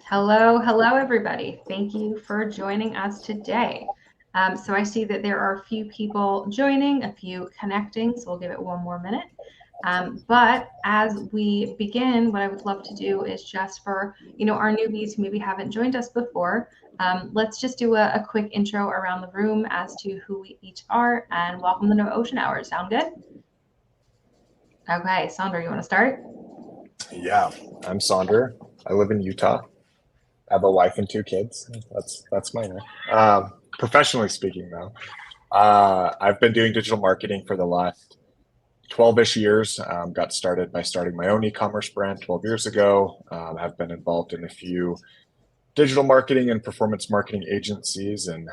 Hello, hello, everybody. Thank you for joining us today. So I see that there are a few people joining, a few connecting, so we'll give it one more minute. But as we begin, what I would love to do is just for our newbies who maybe haven't joined us before, let's just do a quick intro around the room as to who we each are, and welcome to Ocean Hours. Sound good? Okay, Sandra, you want to start? Yeah, I'm Sonder. I live in Utah. I have a wife and two kids. That's my name. Professionally speaking, though, I've been doing digital marketing for the last 12-ish years. Got started by starting my own e-commerce brand 12 years ago. Have been involved in a few digital marketing and performance marketing agencies and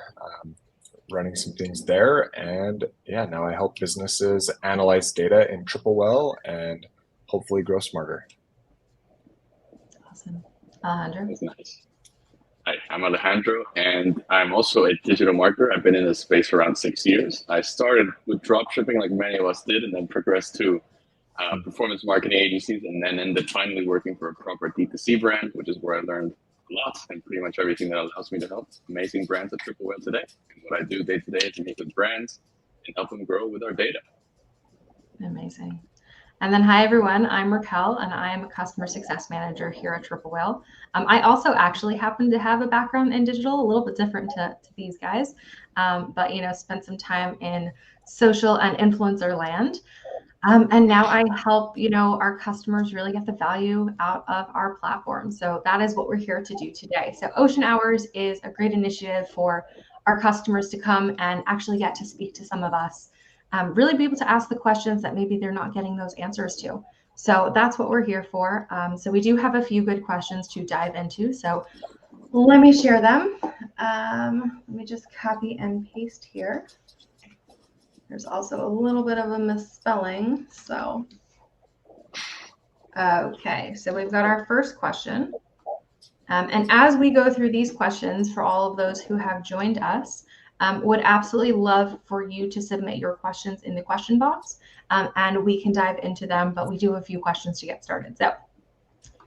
running some things there. And yeah, now I help businesses analyze data in TripleWell and hopefully grow smarter. Awesome. Alejandro? That's nice. Hi, I'm Alejandro, and I'm also a digital marketer. I've been in this space for around 6 years. I started with drop shipping, like many of us did, and then progressed to performance marketing agencies, and then ended finally working for a proper D2C brand, which is where I learned a lot and pretty much everything that allows me to help amazing brands at TripleWell today. And what I do day to day is meet with brands and help them grow with our data. Amazing. And then, hi everyone, I'm Raquel, and I'm a customer success manager here at TripleWell. I also actually happen to have a background in digital, a little bit different to these guys, but spent some time in social and influencer land. And now I help, our customers really get the value out of our platform. So that is what we're here to do today. So Ocean Hours is a great initiative for our customers to come and actually get to speak to some of us. Really be able to ask the questions that maybe they're not getting those answers to. So that's what we're here for. So we do have a few good questions to dive into. So let me share them. Let me just copy and paste here. There's also a little bit of a misspelling. So, okay, so we've got our first question. And as we go through these questions, for all of those who have joined us, would absolutely love for you to submit your questions in the question box, and we can dive into them, but we do have a few questions to get started. So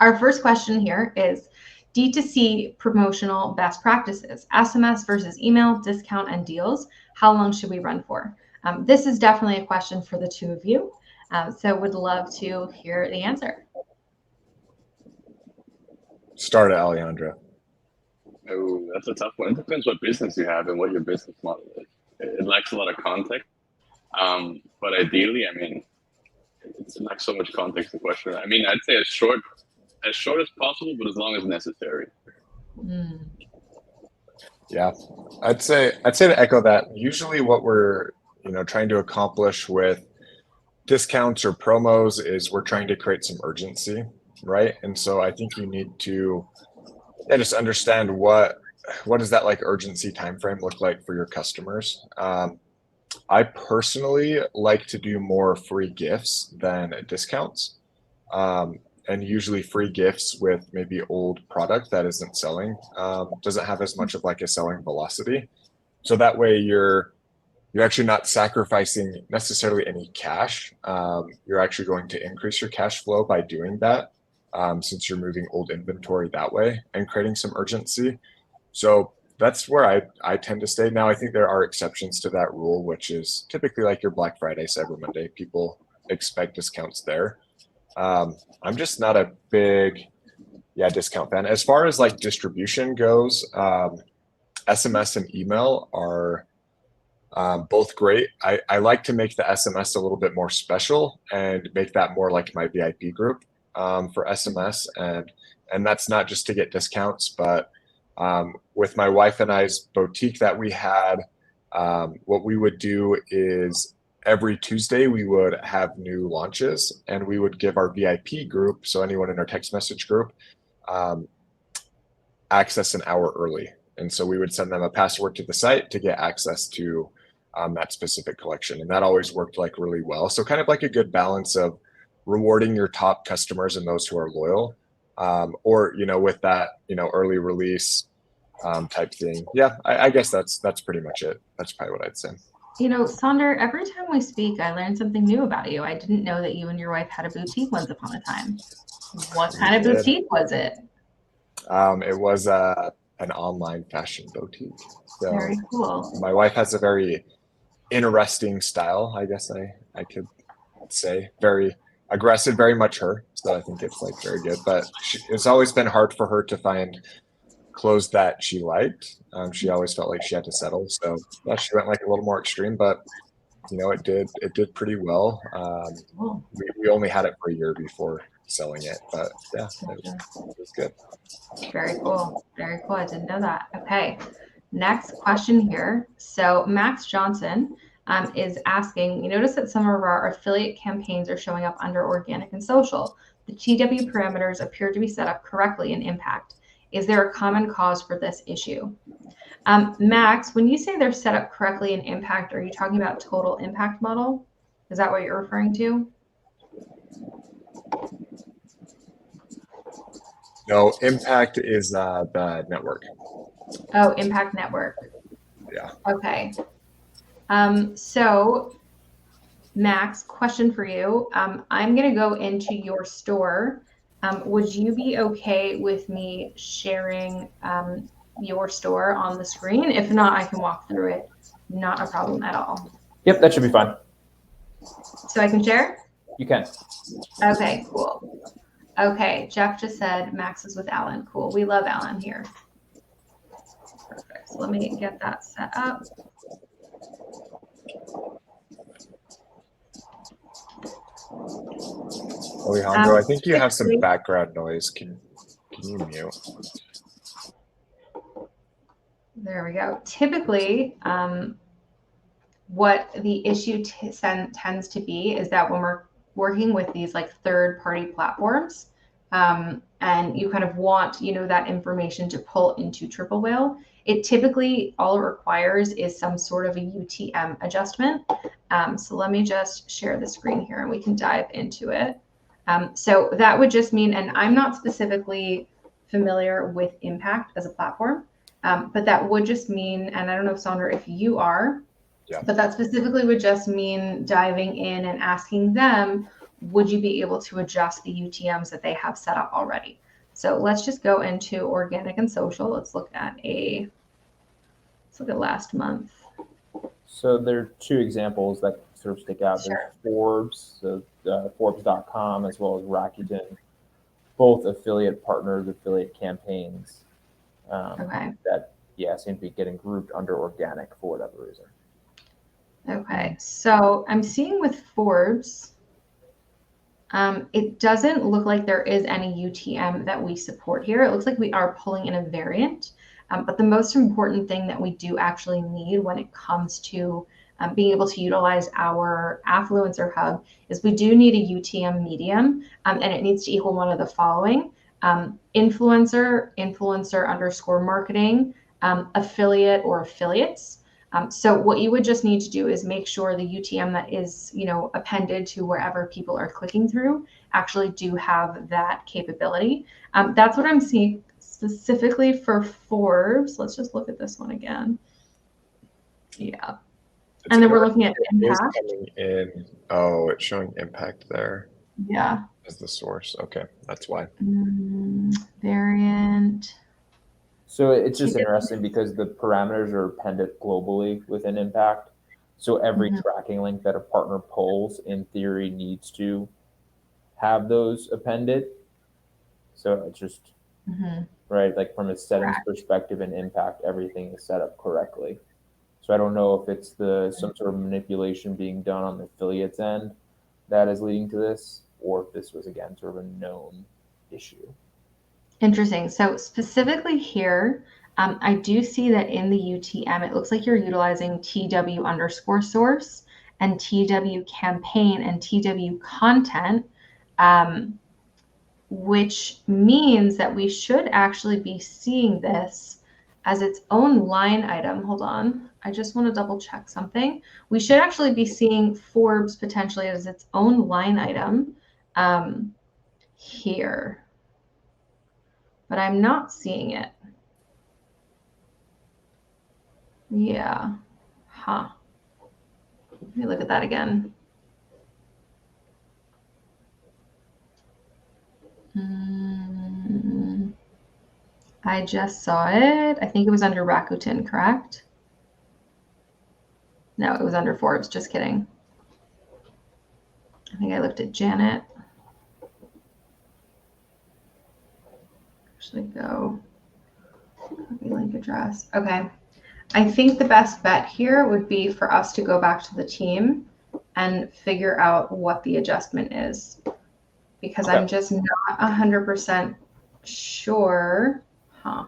our first question here is D2C promotional best practices, SMS versus email, discount and deals. How long should we run for? This is definitely a question for the two of you, so would love to hear the answer. Start it, Alejandro. Oh, that's a tough one. It depends what business you have and what your business model is. It lacks a lot of context. But ideally, I mean, it lacks so much context in question. I mean, I'd say as short as possible, but as long as necessary. Yeah, I'd say to echo that. Usually, what we're trying to accomplish with discounts or promos is we're trying to create some urgency, right? And so I think you need to just understand what does that like urgency time frame look like for your customers. I personally like to do more free gifts than discounts, and usually free gifts with maybe old product that isn't selling, doesn't have as much of like a selling velocity. So that way you're actually not sacrificing necessarily any cash. You're actually going to increase your cash flow by doing that, since you're moving old inventory that way and creating some urgency. So that's where I tend to stay. Now, I think there are exceptions to that rule, which is typically like your Black Friday, Cyber Monday. People expect discounts there. I'm just not a big, discount fan. As far as like distribution goes, SMS and email are both great. I like to make the SMS a little bit more special and make that more like my VIP group for SMS, and that's not just to get discounts, but with my wife and I's boutique that we had, what we would do is every Tuesday we would have new launches, and we would give our VIP group, so anyone in our text message group, access an hour early. And so we would send them a password to the site to get access to that specific collection. And that always worked like really well. So kind of like a good balance of rewarding your top customers and those who are loyal, or, with that, early release type thing. Yeah, I guess that's pretty much it. That's probably what I'd say. Sonder, every time we speak, I learn something new about you. I didn't know that you and your wife had a boutique once upon a time. What kind of boutique was it? It was an online fashion boutique. So Very cool. my wife has a very interesting style, I guess I could say. Very aggressive, very much her. So I think it's like very good. But it's always been hard for her to find clothes that she liked. She always felt like she had to settle. So yeah, she went like a little more extreme, but it did pretty well. Cool. We only had it for a year before selling it, but yeah, it was good. Very cool. Very cool. I didn't know that. Okay. Next question here. So Max Johnson is asking, we noticed that some of our affiliate campaigns are showing up under organic and social. The TW parameters appear to be set up correctly in Impact. Is there a common cause for this issue? Max, when you say they're set up correctly in Impact, are you talking about total impact model? Is that what you're referring to? No, Impact is the network. Oh, Impact Network. Yeah. Okay. So Max, question for you. I'm going to go into your store. Would you be okay with me sharing your store on the screen? If not, I can walk through it. Not a problem at all. Yep, that should be fine. So I can share? You can. Okay, cool. Okay, Jeff just said Max is with Alan. Cool. We love Alan here. Perfect. So let me get that set up. Alejandro, I think you have some background noise. Can you mute? There we go. Typically, what the issue tends to be is that when we're working with these like third-party platforms, and you kind of want, that information to pull into Triple Whale, it typically, all it requires is some sort of a UTM adjustment. So let me just share the screen here and we can dive into it. So that would just mean, and I'm not specifically familiar with Impact as a platform, but that would just mean, and I don't know, Sandra, if you are, yeah. But that specifically would just mean diving in and asking them, would you be able to adjust the UTMs that they have set up already? So let's just go into organic and social. Let's look at last month. So there are two examples that sort of stick out. Sure. There's Forbes, so Forbes.com, as well as Rakuten, both affiliate partners, affiliate campaigns that, seem to be getting grouped under organic for whatever reason. Okay, so I'm seeing with Forbes, it doesn't look like there is any UTM that we support here. It looks like we are pulling in a variant, but the most important thing that we do actually need when it comes to being able to utilize our Affluencer Hub is we do need a UTM medium, and it needs to equal one of the following: influencer, influencer underscore marketing, affiliate or affiliates. So what you would just need to do is make sure the UTM that is, appended to wherever people are clicking through actually do have that capability. That's what I'm seeing specifically for Forbes. Let's just look at this one again. Yeah. And then we're looking at Impact. Coming in. Oh, it's showing Impact there. Yeah. As the source. Okay, that's why. Variant. So it's just interesting because the parameters are appended globally within Impact. So every tracking link that a partner pulls, in theory, needs to have those appended. So it's just, right, like from a settings perspective in Impact, everything is set up correctly. So I don't know if it's some sort of manipulation being done on the affiliates end that is leading to this, or if this was, again, sort of a known issue. Interesting. So specifically here, I do see that in the UTM, it looks like you're utilizing TW underscore source and TW campaign and TW content, which means that we should actually be seeing this as its own line item. Hold on. I just want to double check something. We should actually be seeing Forbes potentially as its own line item here. But I'm not seeing it. Yeah. Huh. Let me look at that again. I just saw it. I think it was under Rakuten, correct? No, it was under Forbes. Just kidding. I think I looked at Janet. Actually, go copy link address. Okay. I think the best bet here would be for us to go back to the team and figure out what the adjustment is, because Okay. I'm just not 100% sure. Huh.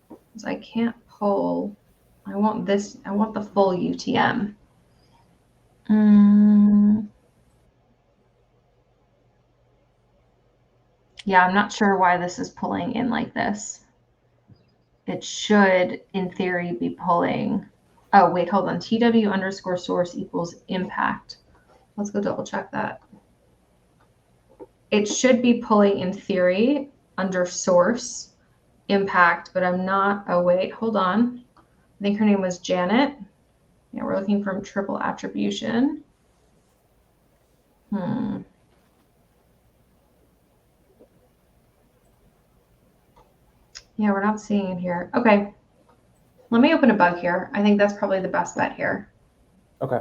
'Cause I can't pull. I want this. I want the full UTM. Yeah, I'm not sure why this is pulling in like this. It should, in theory, be pulling. Oh, wait, hold on. TW underscore source equals impact. Let's go double check that. It should be pulling, in theory, under source impact, but I'm not. Oh, wait, hold on. I think her name was Janet. Yeah, we're looking from triple attribution. Yeah, we're not seeing it here. Okay. Let me open a bug here. I think that's probably the best bet here. Okay.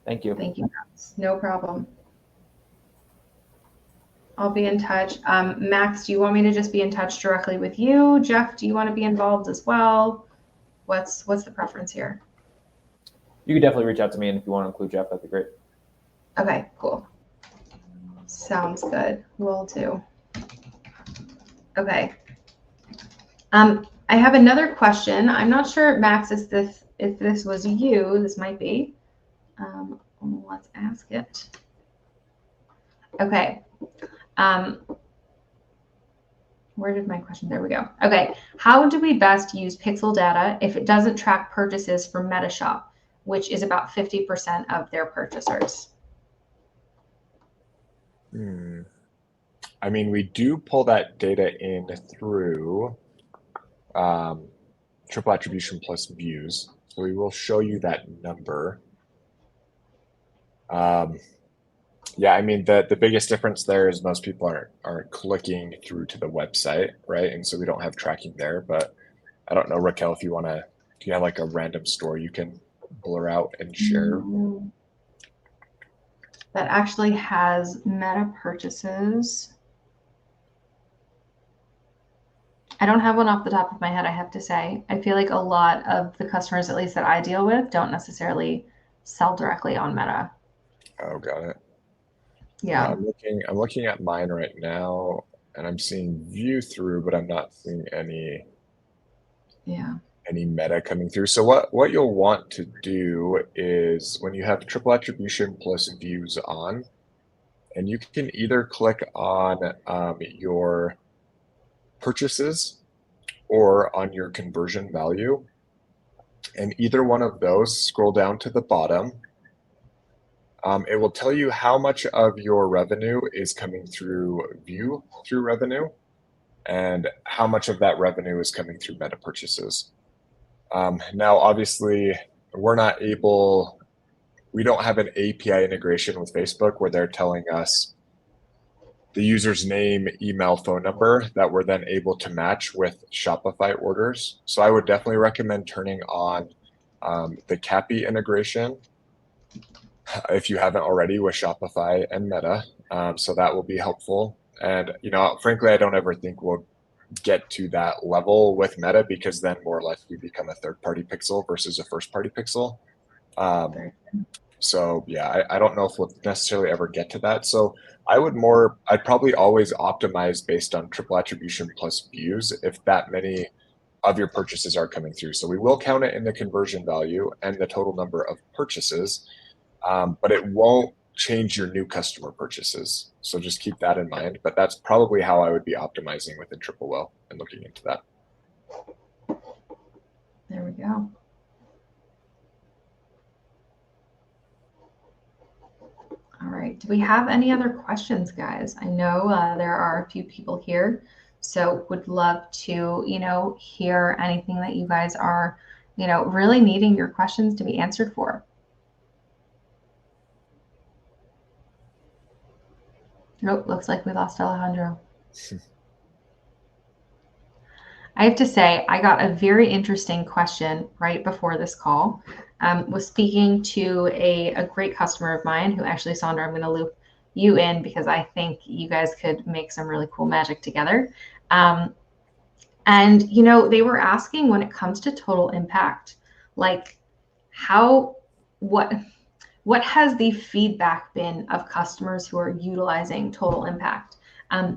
Thank you. Thank you, Max. No problem. I'll be in touch. Max, do you want me to just be in touch directly with you? Jeff, do you want to be involved as well? What's the preference here? You could definitely reach out to me, and if you want to include Jeff, that'd be great. Okay, cool. Sounds good. Will do. Okay. I have another question. I'm not sure, Max, if this was you. This might be. Let's ask it. Okay. Where did my question? There we go. Okay. How do we best use pixel data if it doesn't track purchases from Metashop, which is about 50% of their purchasers? I mean, we do pull that data in through triple attribution plus views. So we will show you that number. Yeah, I mean, the biggest difference there is most people aren't clicking through to the website, right? And so we don't have tracking there. But I don't know, Raquel, if you want to, do you have like a random store you can blur out and share? That actually has Meta purchases. I don't have one off the top of my head, I have to say. I feel like a lot of the customers, at least that I deal with, don't necessarily sell directly on Meta. Oh, got it. Yeah. I'm looking at mine right now, and I'm seeing view through, but I'm not seeing any Meta coming through. So what you'll want to do is when you have triple attribution plus views on, and you can either click on your purchases or on your conversion value, and either one of those, scroll down to the bottom. It will tell you how much of your revenue is coming through view through revenue and how much of that revenue is coming through meta purchases. Now, obviously, we don't have an API integration with Facebook where they're telling us the user's name, email, phone number that we're then able to match with Shopify orders. So I would definitely recommend turning on the CAPI integration if you haven't already with Shopify and Meta. So that will be helpful. And, frankly, I don't ever think we'll get to that level with Meta because then more or less we become a third-party pixel versus a first-party pixel. So yeah, I don't know if we'll necessarily ever get to that. So I'd probably always optimize based on triple attribution plus views if that many of your purchases are coming through. So we will count it in the conversion value and the total number of purchases, but it won't change your new customer purchases. So just keep that in mind. But that's probably how I would be optimizing within Triple Whale and looking into that. There we go. All right. Do we have any other questions, guys? I know there are a few people here, so would love to, hear anything that you guys are, really needing your questions to be answered for. Nope, looks like we lost Alejandro. I have to say, I got a very interesting question right before this call. Was speaking to a great customer of mine who actually, Sandra, I'm going to loop you in because I think you guys could make some really cool magic together. And, you know, they were asking when it comes to total impact, like what has the feedback been of customers who are utilizing total impact?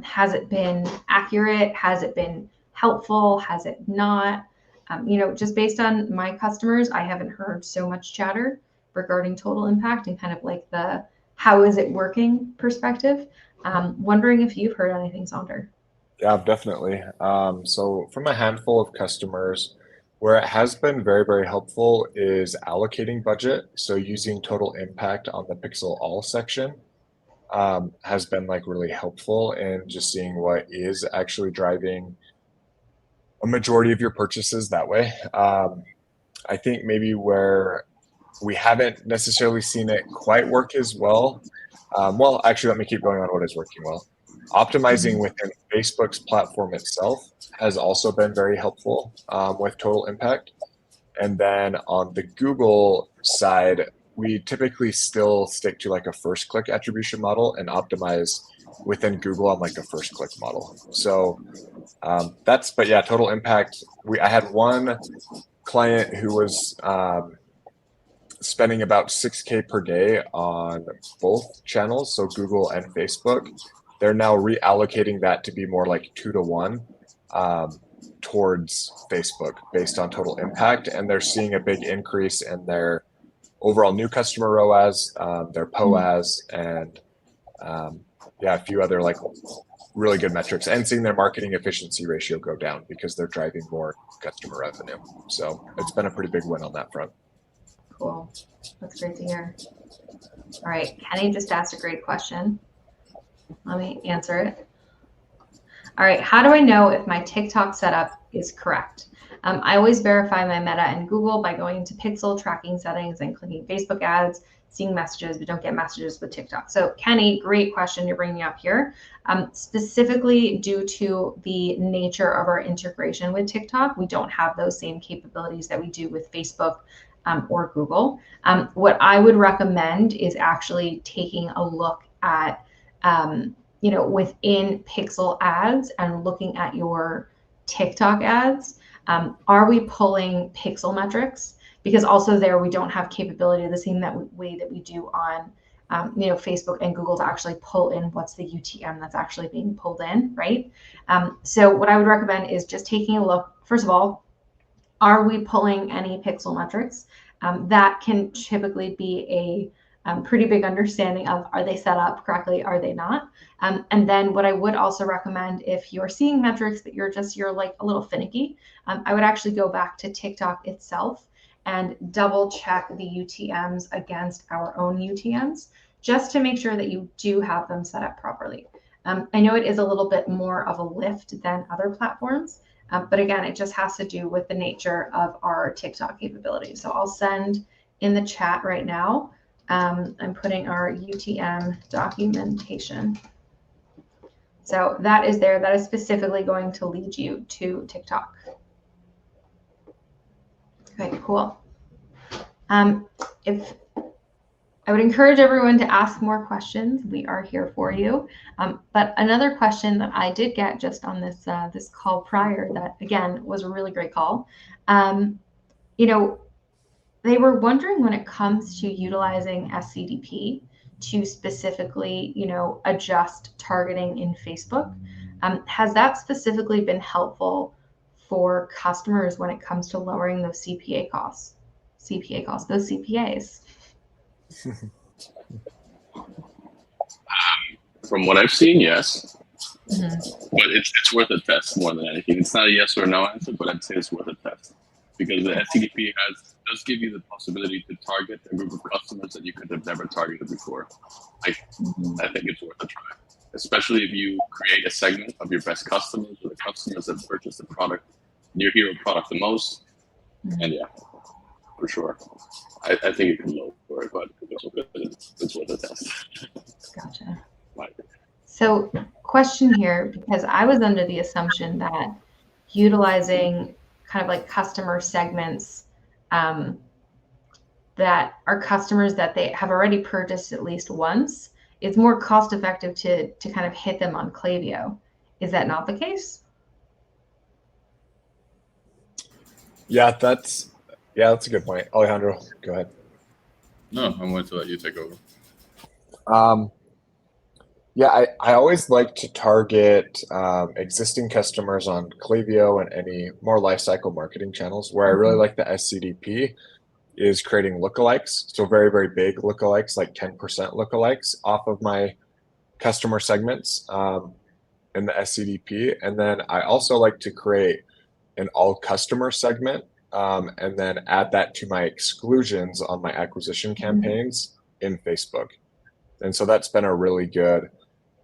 Has it been accurate? Has it been helpful? Has it not? You know, just based on my customers, I haven't heard so much chatter regarding total impact and kind of like the how is it working perspective. Wondering if you've heard anything, Sonder. Yeah, definitely. So from a handful of customers, where it has been very, very helpful is allocating budget. So using total impact on the Pixel All section has been like really helpful in just seeing what is actually driving a majority of your purchases that way. I think maybe where we haven't necessarily seen it quite work as well. Well, actually, let me keep going on what is working well. Optimizing within Facebook's platform itself has also been very helpful with total impact. And then on the Google side, we typically still stick to like a first click attribution model and optimize within Google on like a first click model. So but yeah, total impact. I had one client who was spending about 6K per day on both channels, so Google and Facebook. They're now reallocating that to be more like 2-to-1 towards Facebook based on total impact, and they're seeing a big increase in their overall new customer ROAS, their POAS, and a few other like really good metrics, and seeing their marketing efficiency ratio go down because they're driving more customer revenue. So it's been a pretty big win on that front. Cool. That's great to hear. All right. Kenny just asked a great question. Let me answer it. All right. How do I know if my TikTok setup is correct? I always verify my Meta and Google by going into Pixel tracking settings and clicking Facebook ads, seeing messages, but don't get messages with TikTok. So Kenny, great question you're bringing up here. Specifically due to the nature of our integration with TikTok, we don't have those same capabilities that we do with Facebook or Google. What I would recommend is actually taking a look at, within Pixel ads and looking at your TikTok ads. Are we pulling pixel metrics? Because also there we don't have capability the same way that we do on Facebook and Google to actually pull in what's the UTM that's actually being pulled in, right? So what I would recommend is just taking a look. First of all, are we pulling any pixel metrics? That can typically be a pretty big understanding of, are they set up correctly? Are they not? And then what I would also recommend, if you're seeing metrics that you're like a little finicky, I would actually go back to TikTok itself and double check the UTMs against our own UTMs, just to make sure that you do have them set up properly. I know it is a little bit more of a lift than other platforms, but again, it just has to do with the nature of our TikTok capabilities. So I'll send in the chat right now. I'm putting our UTM documentation. So that is there. That is specifically going to lead you to TikTok. Okay, cool. If I would encourage everyone to ask more questions, we are here for you. But another question that I did get just on this this call prior, that again was a really great call. They were wondering when it comes to utilizing SCDP to specifically, adjust targeting in Facebook. Has that specifically been helpful for customers when it comes to lowering those CPA costs, those CPAs? From what I've seen, yes. Mm-hmm. But it's worth a test more than anything. It's not a yes or no answer, but I'd say it's worth a test. Because the SCDP does give you the possibility to target a group of customers that you could have never targeted before. I think it's worth a try, especially if you create a segment of your best customers or the customers that purchase the product, your hero product the most. And yeah, for sure. I think it can lower it, but it's worth a test. Gotcha. Right. So question here, because I was under the assumption that utilizing kind of like customer segments that are customers that they have already purchased at least once, it's more cost effective to kind of hit them on Klaviyo. Is that not the case? Yeah, that's a good point. Alejandro, go ahead. No, I wanted to let you take over. Yeah, I always like to target existing customers on Klaviyo and any more lifecycle marketing channels. Where I really like the SCDP is creating lookalikes. So very, very big lookalikes, like 10% lookalikes off of my customer segments in the SCDP. And then I also like to create an all customer segment and then add that to my exclusions on my acquisition campaigns in Facebook. And so that's been a really good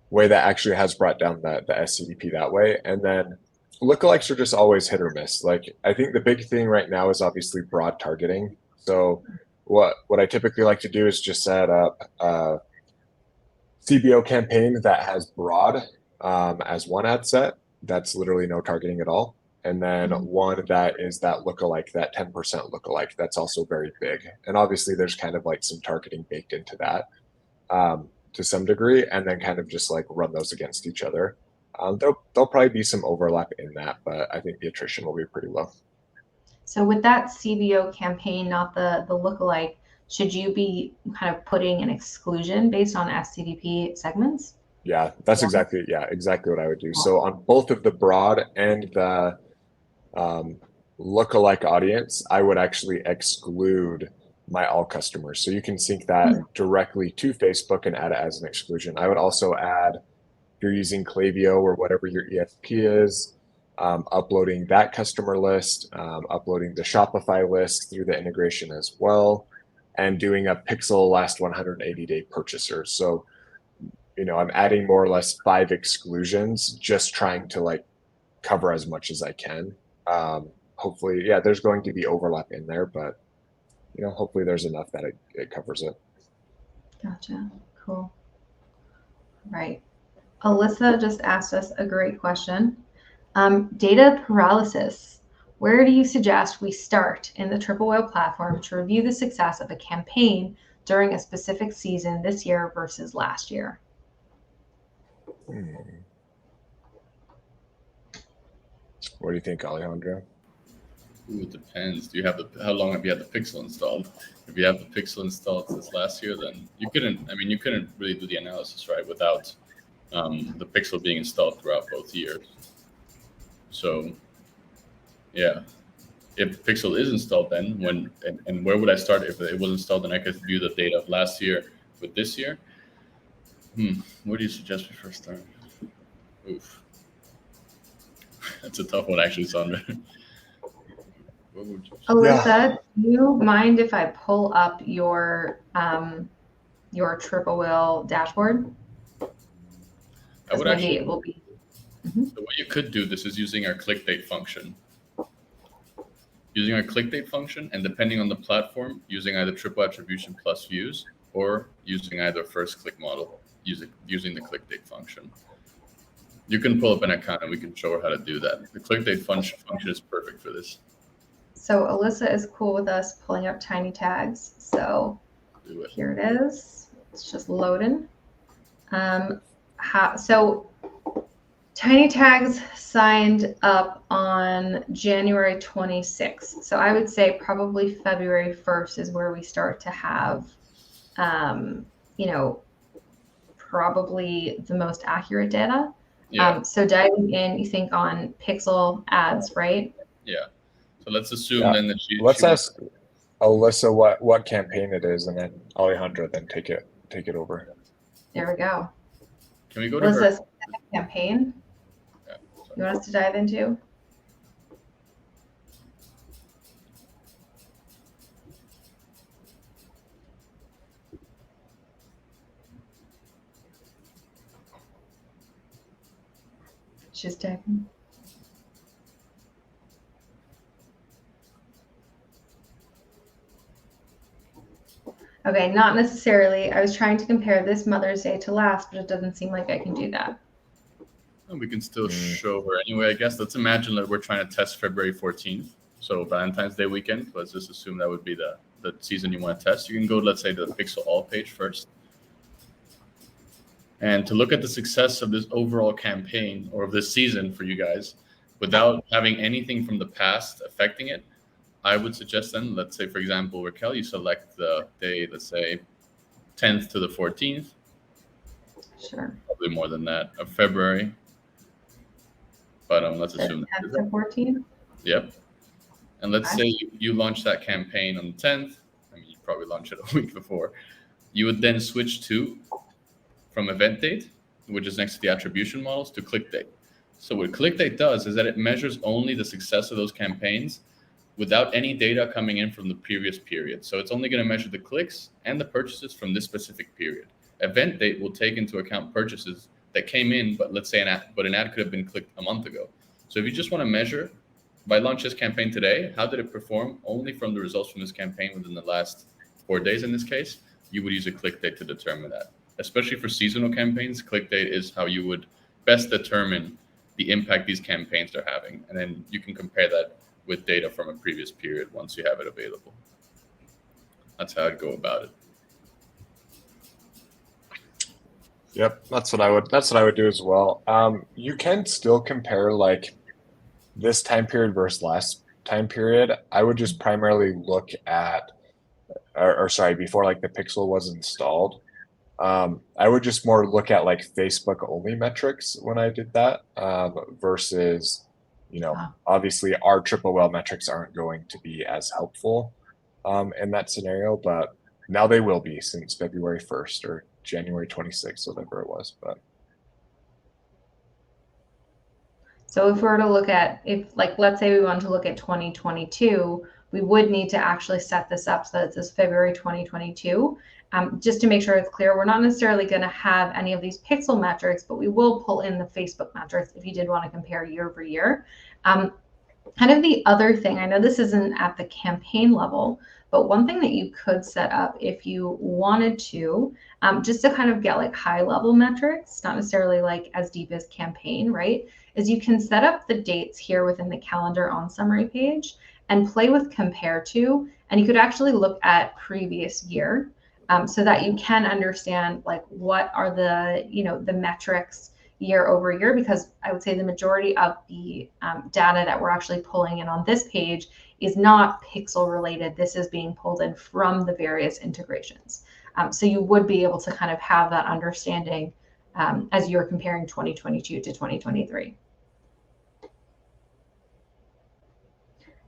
way that actually has brought down the SCDP that way. And then lookalikes are just always hit or miss. Like I think the big thing right now is obviously broad targeting. So what I typically like to do is just set up a CBO campaign that has broad as one ad set. That's literally no targeting at all. And then one that is that lookalike, that 10% lookalike. That's also very big. And obviously there's kind of like some targeting baked into that to some degree, and then kind of just like run those against each other. There'll probably be some overlap in that, but I think the attrition will be pretty low. So with that CBO campaign, not the lookalike, should you be kind of putting an exclusion based on SCDP segments? Yeah, that's exactly what I would do. So on both of the broad and the lookalike audience, I would actually exclude my all customers. So you can sync that directly to Facebook and add it as an exclusion. I would also add, if you're using Klaviyo or whatever your ESP is, uploading that customer list, uploading the Shopify list through the integration as well, and doing a pixel last 180-day purchaser. So, I'm adding more or less 5 exclusions, just trying to like cover as much as I can. Hopefully, there's going to be overlap in there, but hopefully there's enough that it covers it. Gotcha. Cool. Right. Alyssa just asked us a great question. Data paralysis. Where do you suggest we start in the Triple Whale platform to review the success of a campaign during a specific season this year versus last year? What do you think, Alejandro? Ooh, it depends. How long have you had the Pixel installed? If you have the Pixel installed since last year, then you couldn't really do the analysis, right, without the Pixel being installed throughout both years. So, yeah, if Pixel is installed, then and where would I start if it was installed? Then I could view the data of last year with this year. Where do you suggest we first start? Oof, that's a tough one, actually, Sandra. Alyssa, do you mind if I pull up your Triple Whale dashboard? I would actually. It will be. The way you could do this is using our click date function. Using our click date function, and depending on the platform, using either triple attribution plus views, or using either first click model using the click date function. You can pull up an account and we can show her how to do that. The click date function is perfect for this. So Alyssa is cool with us pulling up tiny tags. So here it is. It's just loading. So tiny tags signed up on January 26th. So I would say probably February 1st is where we start to have, probably the most accurate data. Yeah. So diving in, you think on Pixel ads, right? Yeah. So let's assume then that let's ask Alyssa what campaign it is, and then Alejandro then take it over. There we go. Can we go to Alyssa's campaign? Yeah, you want us to dive into? She's typing. Okay, not necessarily. I was trying to compare this Mother's Day to last, but it doesn't seem like I can do that. And we can still show her anyway, I guess. Let's imagine that we're trying to test February 14th. So Valentine's Day weekend. Let's just assume that would be the season you want to test. You can go, let's say, to the Pixel All page first. And to look at the success of this overall campaign or of this season for you guys, without having anything from the past affecting it, I would suggest then, let's say, for example, Raquel, you select the day, let's say, 10th to the 14th. Sure. Probably more than that, of February. But let's assume 10th to 14th? Yep. And let's Okay. say you launch that campaign on the 10th. I mean, you probably launch it a week before. You would then switch from event date, which is next to the attribution models, to click date. So what click date does is that it measures only the success of those campaigns without any data coming in from the previous period. So it's only going to measure the clicks and the purchases from this specific period. Event date will take into account purchases that came in, but let's say an ad could have been clicked a month ago. So if you just want to measure, if I launch this campaign today, how did it perform only from the results from this campaign within the last 4 days in this case, you would use a click date to determine that. Especially for seasonal campaigns, click date is how you would best determine the impact these campaigns are having. And then you can compare that with data from a previous period once you have it available. That's how I'd go about it. Yep, that's what I would do as well. You can still compare like this time period versus last time period. I would just primarily look at, or sorry, before like the Pixel was installed. I would just more look at like Facebook only metrics when I did that versus, obviously our triple whale metrics aren't going to be as helpful in that scenario, but now they will be since February 1st or January 26th, whatever it was. But so if we were to look at, let's say we wanted to look at 2022, we would need to actually set this up so that it says February 2022. Just to make sure it's clear, we're not necessarily going to have any of these pixel metrics, but we will pull in the Facebook metrics if you did want to compare year over year. Kind of the other thing, I know this isn't at the campaign level, but one thing that you could set up if you wanted to, just to kind of get like high level metrics, not necessarily like as deep as campaign, right? Is you can set up the dates here within the calendar on summary page and play with compare to, and you could actually look at previous year so that you can understand like what are the, the metrics year over year, because I would say the majority of the data that we're actually pulling in on this page is not pixel related. This is being pulled in from the various integrations. So you would be able to kind of have that understanding as you're comparing 2022 to 2023.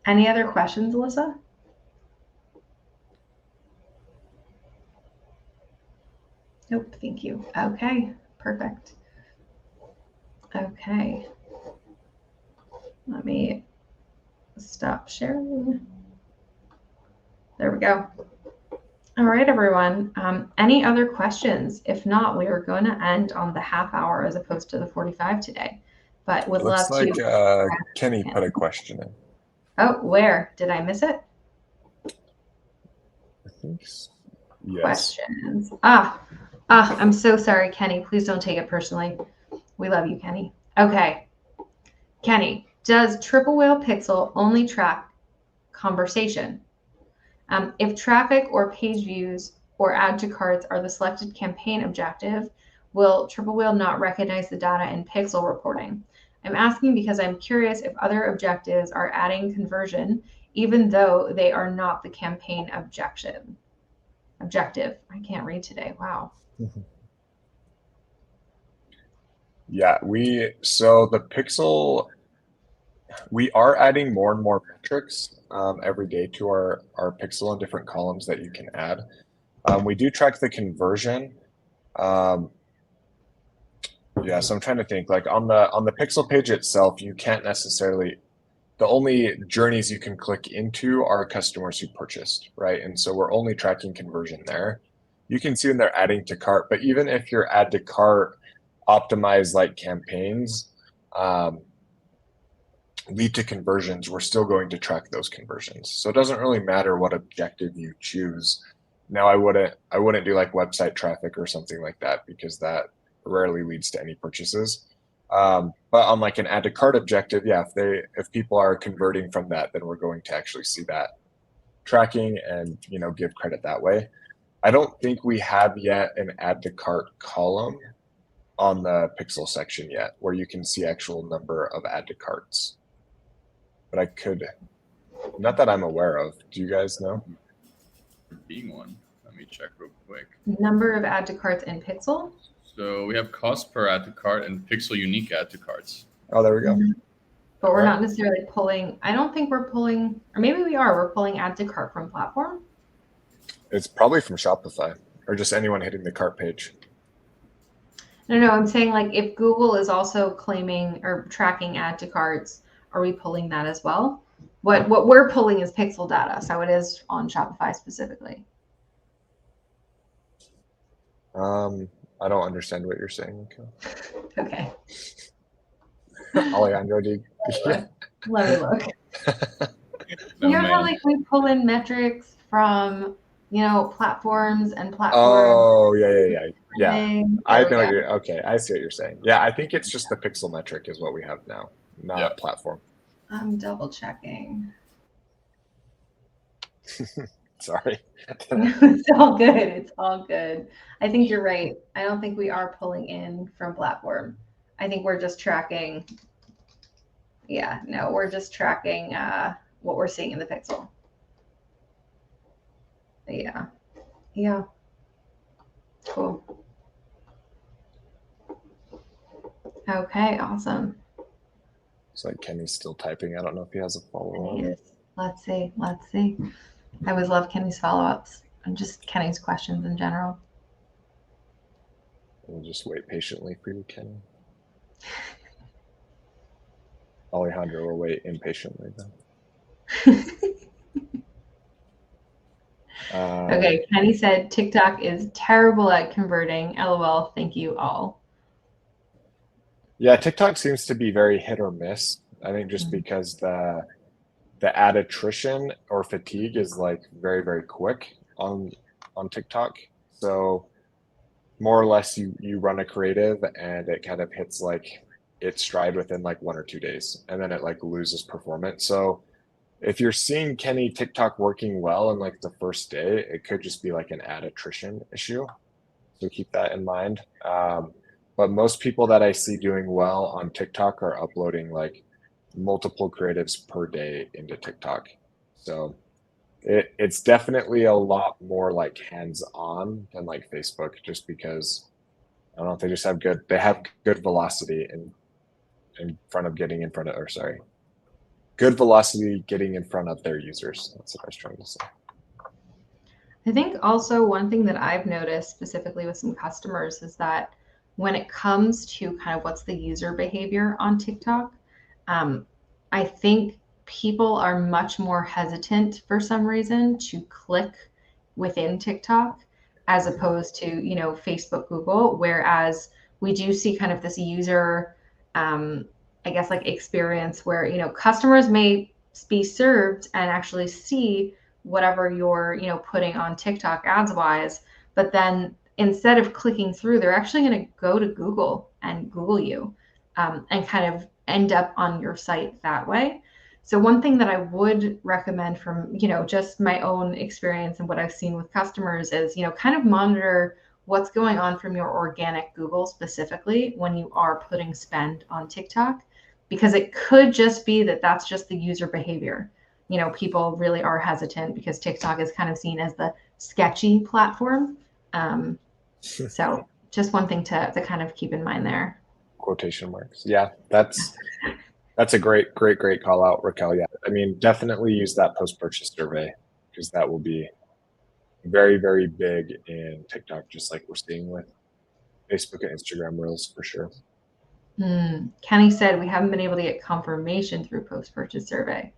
Any other questions, Alyssa? Nope, thank you. Okay, perfect. Okay. Let me stop sharing. There we go. All right, everyone. Any other questions? If not, we are going to end on the half hour as opposed to the 45 today. But would looks love like to. Kenny put a question in. Oh, where? Did I miss it? I think so. Yes. Questions. I'm so sorry, Kenny. Please don't take it personally. We love you, Kenny. Okay. Kenny, does Triple Whale Pixel only track conversation? If traffic or page views or add to carts are the selected campaign objective, will Triple Whale not recognize the data in Pixel reporting? I'm asking because I'm curious if other objectives are adding conversion, even though they are not the campaign objective. I can't read today. Wow. Yeah, so the Pixel, we are adding more and more metrics every day to our Pixel in different columns that you can add. We do track the conversion. Yeah, so I'm trying to think, like on the Pixel page itself, you can't necessarily, the only journeys you can click into are customers who purchased, right? And so we're only tracking conversion there. You can see when they're adding to cart, but even if your add to cart optimized like campaigns lead to conversions, we're still going to track those conversions. So it doesn't really matter what objective you choose. Now I wouldn't do like website traffic or something like that because that rarely leads to any purchases. But on like an add to cart objective, yeah, if people are converting from that, then we're going to actually see that tracking and give credit that way. I don't think we have yet an add to cart column on the pixel section yet where you can see actual number of add to carts. But I could, not that I'm aware of. Do you guys know? Being one. Let me check real quick. Number of add to carts in Pixel. So we have cost per add to cart and pixel unique add to carts. Oh, there we go. But we're Right. not necessarily pulling, I don't think we're pulling, or maybe we are, we're pulling add to cart from platform. It's probably from Shopify or just anyone hitting the cart page. No, I'm saying like if Google is also claiming or tracking add to carts, are we pulling that as well? What we're pulling is pixel data, so it is on Shopify specifically. I don't understand what you're saying. Okay, Alejandro, do you? Yeah. let me look. No, You know how man. like we pull in metrics from platforms and platforms. Oh, yeah. thing? I There we know go. you're okay. I see what you're saying. Yeah, I think it's just the pixel metric is what we have now, not Yeah. platform. I'm double checking. Sorry. It's all good. It's all good. I think you're right. I don't think we are pulling in from platform. I think we're just tracking. Yeah, no, we're just tracking what we're seeing in the pixel. Yeah. Yeah. Cool. Okay, awesome. It's like Kenny's still typing. I don't know if he has a follow up. Yes. Let's see. Let's see. I always love Kenny's follow-ups and just Kenny's questions in general. We'll just wait patiently for you, Kenny. Alejandro will wait impatiently then. Okay, Kenny said TikTok is terrible at converting. LOL. Thank you all. Yeah, TikTok seems to be very hit or miss. I think just because the ad attrition or fatigue is like very, very quick on TikTok. So more or less you run a creative and it kind of hits like its stride within like 1 or 2 days and then it like loses performance. So if you're seeing Kenny TikTok working well in like the first day, it could just be like an ad attrition issue. So keep that in mind. But most people that I see doing well on TikTok are uploading like multiple creatives per day into TikTok. So it's definitely a lot more like hands-on than like Facebook, just because I don't know if they just have good velocity in front of getting in front of, or sorry, good velocity getting in front of their users. That's what I was trying to say. I think also one thing that I've noticed specifically with some customers is that when it comes to kind of what's the user behavior on TikTok, I think people are much more hesitant for some reason to click within TikTok as opposed to, Facebook, Google, whereas we do see kind of this user, I guess like experience where, customers may be served and actually see whatever you're, putting on TikTok ads wise, but then instead of clicking through, they're actually going to go to Google and Google you and kind of end up on your site that way. So one thing that I would recommend from, just my own experience and what I've seen with customers is, kind of monitor what's going on from your organic Google specifically when you are putting spend on TikTok, because it could just be that that's just the user behavior. People really are hesitant because TikTok is kind of seen as the sketchy platform. So just one thing to kind of keep in mind there. Quotation marks. Yeah, that's a great call out, Raquel. Yeah, I mean, definitely use that post-purchase survey because that will be very, very big in TikTok, just like we're seeing with Facebook and Instagram Reels for sure. Kenny said we haven't been able to get confirmation through post-purchase survey.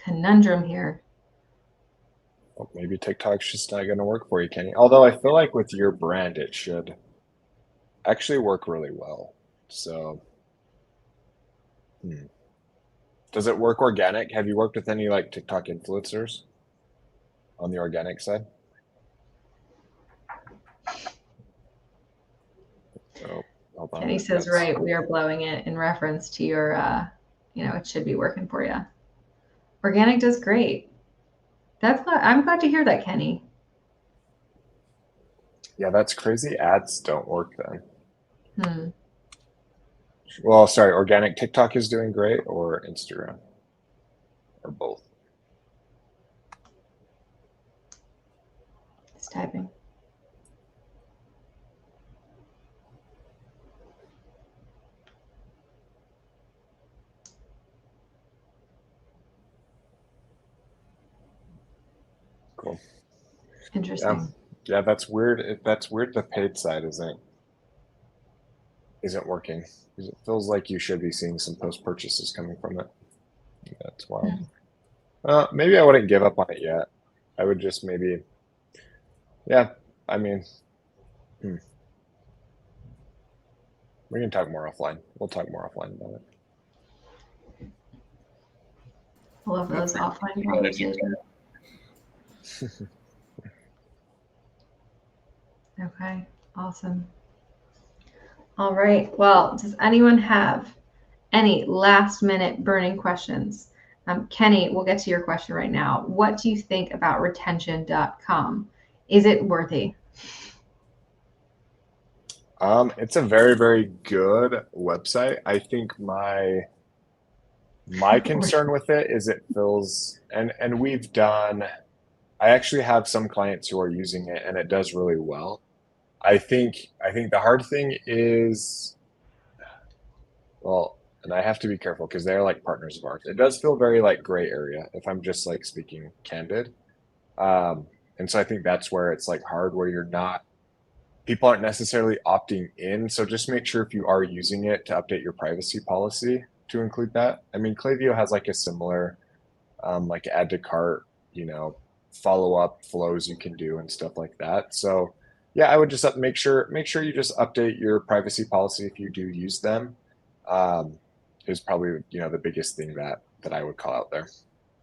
Conundrum here. Well, maybe TikTok's just not going to work for you, Kenny. Although I feel like with your brand, it should actually work really well. So, does it work organic? Have you worked with any like TikTok influencers on the organic side? So I'll Hold on. Kenny says, That's- right, we are blowing it in reference to your, it should be working for you. Organic does great. I'm glad to hear that, Kenny. Yeah, that's crazy. Ads don't work then. Hmm. Well, sorry, organic TikTok is doing great, or Instagram, or both. It's typing. Cool. Interesting. Yeah, that's weird. That's weird. The paid side isn't working. It feels like you should be seeing some post purchases coming from it. That's wild. Maybe I wouldn't give up on it yet. I would just maybe, yeah. I mean, we can talk more offline. We'll talk more offline about it. I love those offline conversations. Okay, awesome. All right. Well, does anyone have any last minute burning questions? Kenny, we'll get to your question right now. What do you think about retention.com? Is it worthy? It's a very, very good website. I think my concern with it is it feels, and we've done, I actually have some clients who are using it and it does really well. I think the hard thing is, well, and I have to be careful because they're like partners of ours. It does feel very like gray area if I'm just like speaking candid. And so I think that's where it's like hard, where people aren't necessarily opting in. So just make sure if you are using it to update your privacy policy to include that. I mean, Klaviyo has like a similar, like add to cart, follow up flows you can do and stuff like that. So yeah, I would just make sure you just update your privacy policy if you do use them. Is probably the biggest thing that I would call out there.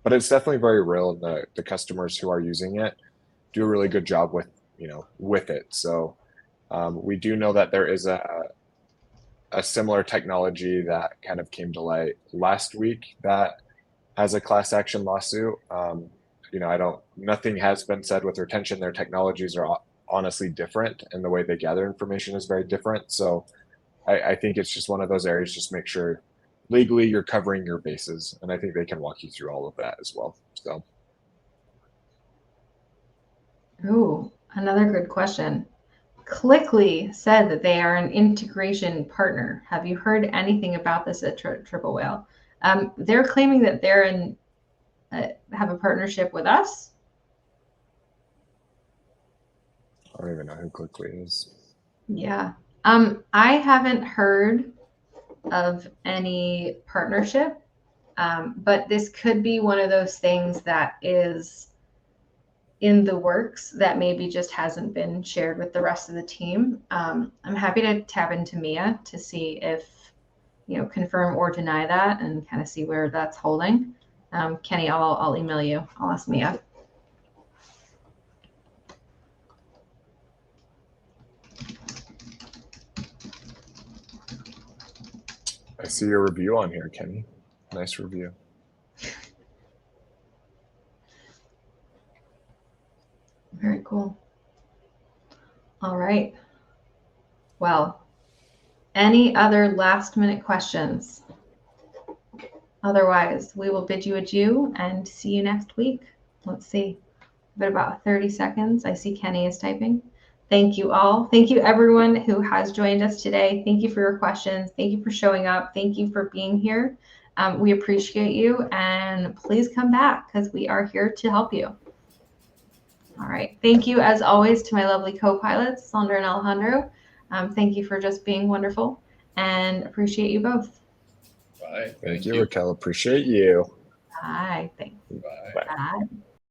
But it's definitely very real, and the customers who are using it do a really good job with it. So we do know that there is a similar technology that kind of came to light last week that has a class action lawsuit. Nothing has been said with retention. Their technologies are honestly different, and the way they gather information is very different. So I think it's just one of those areas. Just make sure legally you're covering your bases, and I think they can walk you through all of that as well. So, Ooh, another good question. Clickly said that they are an integration partner. Have you heard anything about this at Triple Whale? They're claiming that they're have a partnership with us. I don't even know who Clickly is. Yeah. I haven't heard of any partnership, but this could be one of those things that is in the works that maybe just hasn't been shared with the rest of the team. I'm happy to tap into Mia to see if, confirm or deny that and kind of see where that's holding. Kenny, I'll email you. I'll ask Mia. I see your review on here, Kenny. Nice review. Very cool. All right. Well, any other last minute questions? Otherwise, we will bid you adieu and see you next week. Let's see. But about 30 seconds. I see Kenny is typing. Thank you all. Thank you everyone who has joined us today. Thank you for your questions. Thank you for showing up. Thank you for being here. We appreciate you, and please come back because we are here to help you. All right. Thank you as always to my lovely co-pilots, Sandra and Alejandro. Thank you for just being wonderful, and appreciate you both. Bye. Thank you, Raquel. Appreciate you. Bye. Thanks. Bye. Bye.